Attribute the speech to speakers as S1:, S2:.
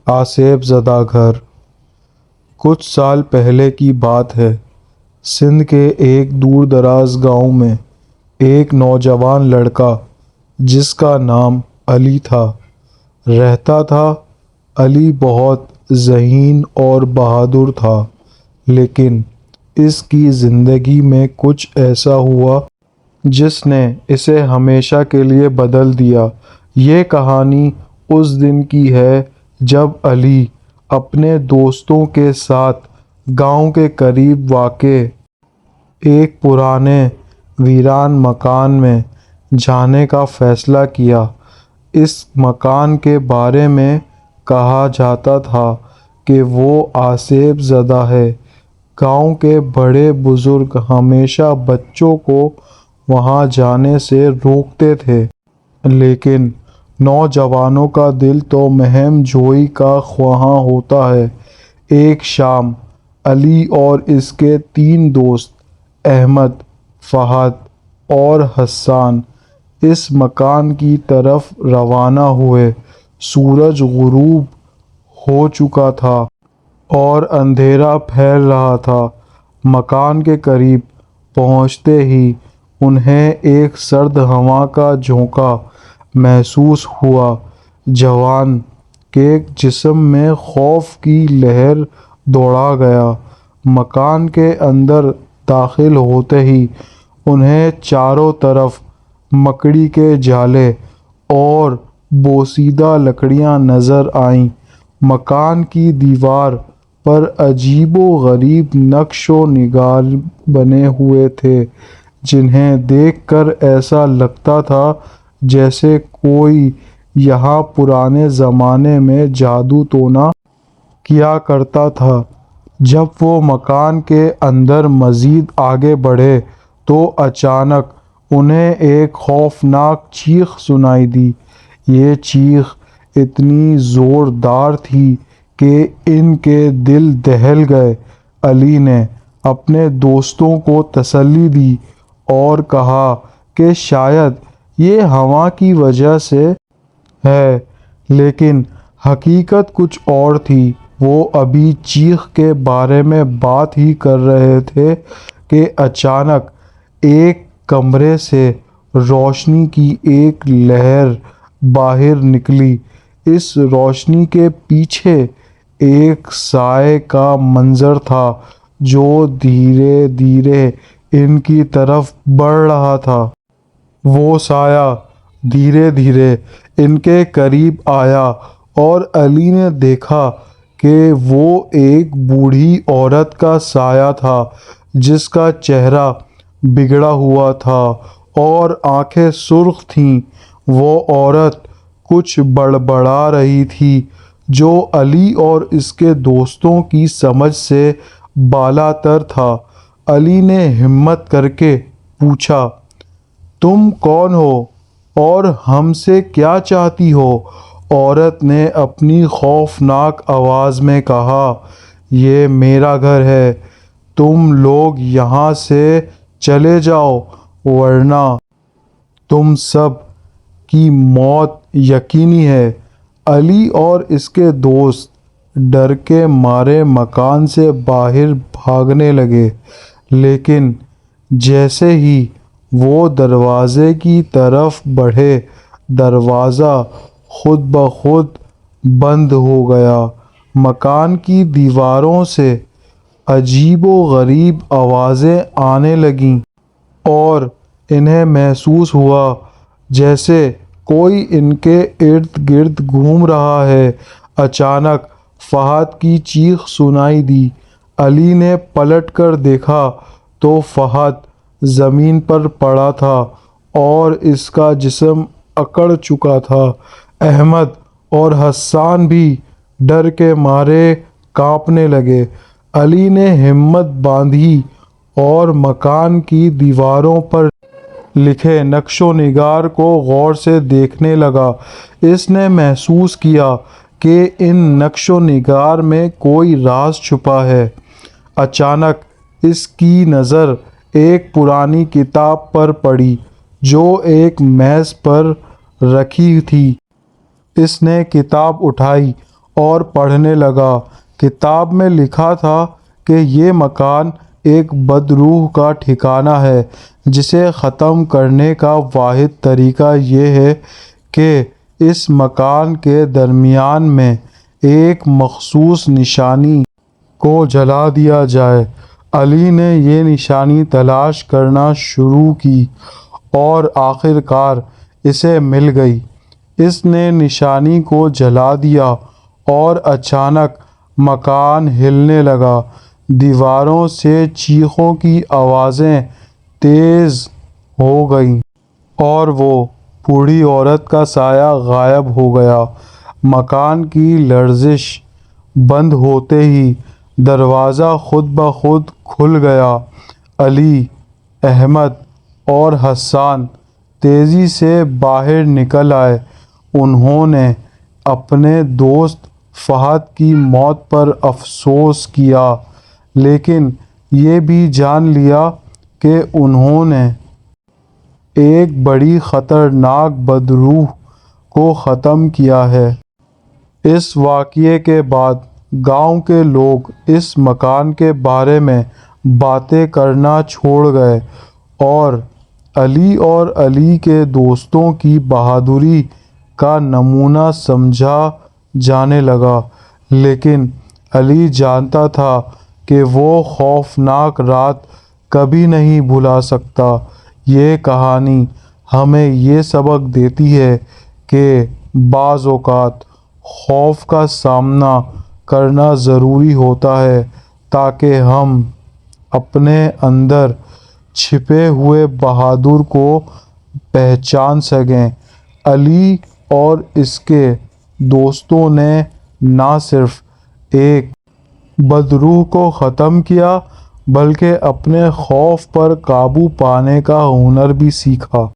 S1: آصف زدہ گھر۔ کچھ سال پہلے کی بات ہے۔ سندھ کے ایک دور دراز گاؤں میں ایک نوجوان لڑکا جس کا نام علی تھا رہتا تھا۔ علی بہت ذہین اور بہادر تھا، لیکن اس کی زندگی میں کچھ ایسا ہوا جس نے اسے ہمیشہ کے لیے بدل دیا۔ یہ کہانی اس دن کی ہے جب علی اپنے دوستوں کے ساتھ گاؤں کے قریب واقع ایک پرانے ویران مکان میں جانے کا فیصلہ کیا۔ اس مکان کے بارے میں کہا جاتا تھا کہ وہ آصف زدہ ہے۔ گاؤں کے بڑے بزرگ ہمیشہ بچوں کو وہاں جانے سے روکتے تھے، لیکن نوجوانوں کا دل تو مہم جوئی کا خواہاں ہوتا ہے۔ ایک شام علی اور اس کے 3 دوست احمد، فہد اور حسان اس مکان کی طرف روانہ ہوئے۔ سورج غروب ہو چکا تھا اور اندھیرا پھیل رہا تھا۔ مکان کے قریب پہنچتے ہی انہیں ایک سرد ہوا کا جھونکا محسوس ہوا۔ جوان کے جسم میں خوف کی لہر دوڑا گیا۔ مکان کے اندر داخل ہوتے ہی انہیں چاروں طرف مکڑی کے جالے اور بوسیدہ لکڑیاں نظر آئیں۔ مکان کی دیوار پر عجیب و غریب نقش و نگار بنے ہوئے تھے، جنہیں دیکھ کر ایسا لگتا تھا جیسے کوئی یہاں پرانے زمانے میں جادو ٹونا کیا کرتا تھا۔ جب وہ مکان کے اندر مزید آگے بڑھے تو اچانک انہیں ایک خوفناک چیخ سنائی دی۔ یہ چیخ اتنی زوردار تھی کہ ان کے دل دہل گئے۔ علی نے اپنے دوستوں کو تسلی دی اور کہا کہ شاید یہ ہوا کی وجہ سے ہے، لیکن حقیقت کچھ اور تھی۔ وہ ابھی چیخ کے بارے میں بات ہی کر رہے تھے کہ اچانک ایک کمرے سے روشنی کی ایک لہر باہر نکلی۔ اس روشنی کے پیچھے ایک سائے کا منظر تھا جو دھیرے دھیرے ان کی طرف بڑھ رہا تھا۔ وہ سایہ دھیرے دھیرے ان کے قریب آیا اور علی نے دیکھا کہ وہ ایک بوڑھی عورت کا سایہ تھا جس کا چہرہ بگڑا ہوا تھا اور آنکھیں سرخ تھیں۔ وہ عورت کچھ بڑبڑا رہی تھی جو علی اور اس کے دوستوں کی سمجھ سے بالاتر تھا۔ علی نے ہمت کر کے پوچھا، تم کون ہو اور ہم سے کیا چاہتی ہو؟ عورت نے اپنی خوفناک آواز میں کہا، یہ میرا گھر ہے، تم لوگ یہاں سے چلے جاؤ ورنہ تم سب کی موت یقینی ہے۔ علی اور اس کے دوست ڈر کے مارے مکان سے باہر بھاگنے لگے، لیکن جیسے ہی وہ دروازے کی طرف بڑھے دروازہ خود بخود بند ہو گیا۔ مکان کی دیواروں سے عجیب و غریب آوازیں آنے لگیں اور انہیں محسوس ہوا جیسے کوئی ان کے ارد گرد گھوم رہا ہے۔ اچانک فہد کی چیخ سنائی دی۔ علی نے پلٹ کر دیکھا تو فہد زمین پر پڑا تھا اور اس کا جسم اکڑ چکا تھا۔ احمد اور حسان بھی ڈر کے مارے کانپنے لگے۔ علی نے ہمت باندھی اور مکان کی دیواروں پر لکھے نقش و نگار کو غور سے دیکھنے لگا۔ اس نے محسوس کیا کہ ان نقش و نگار میں کوئی راز چھپا ہے۔ اچانک اس کی نظر ایک پرانی کتاب پر پڑی جو ایک میز پر رکھی تھی۔ اس نے کتاب اٹھائی اور پڑھنے لگا۔ کتاب میں لکھا تھا کہ یہ مکان ایک بدروح کا ٹھکانہ ہے جسے ختم کرنے کا واحد طریقہ یہ ہے کہ اس مکان کے درمیان میں ایک مخصوص نشانی کو جلا دیا جائے۔ علی نے یہ نشانی تلاش کرنا شروع کی اور آخر کار اسے مل گئی۔ اس نے نشانی کو جلا دیا اور اچانک مکان ہلنے لگا۔ دیواروں سے چیخوں کی آوازیں تیز ہو گئیں اور وہ بوڑھی عورت کا سایہ غائب ہو گیا۔ مکان کی لرزش بند ہوتے ہی دروازہ خود بخود کھل گیا۔ علی، احمد اور حسان تیزی سے باہر نکل آئے۔ انہوں نے اپنے دوست فہد کی موت پر افسوس کیا لیکن یہ بھی جان لیا کہ انہوں نے ایک بڑی خطرناک بدروح کو ختم کیا ہے۔ اس واقعے کے بعد گاؤں کے لوگ اس مکان کے بارے میں باتیں کرنا چھوڑ گئے اور اور علی کے دوستوں کی بہادری کا نمونہ سمجھا جانے لگا، لیکن علی جانتا تھا کہ وہ خوفناک رات کبھی نہیں بھلا سکتا۔ یہ کہانی ہمیں یہ سبق دیتی ہے کہ بعض اوقات خوف کا سامنا کرنا ضروری ہوتا ہے تاکہ ہم اپنے اندر چھپے ہوئے بہادر کو پہچان سکیں۔ علی اور اس کے دوستوں نے نہ صرف ایک بدروح کو ختم کیا بلکہ اپنے خوف پر قابو پانے کا ہنر بھی سیکھا۔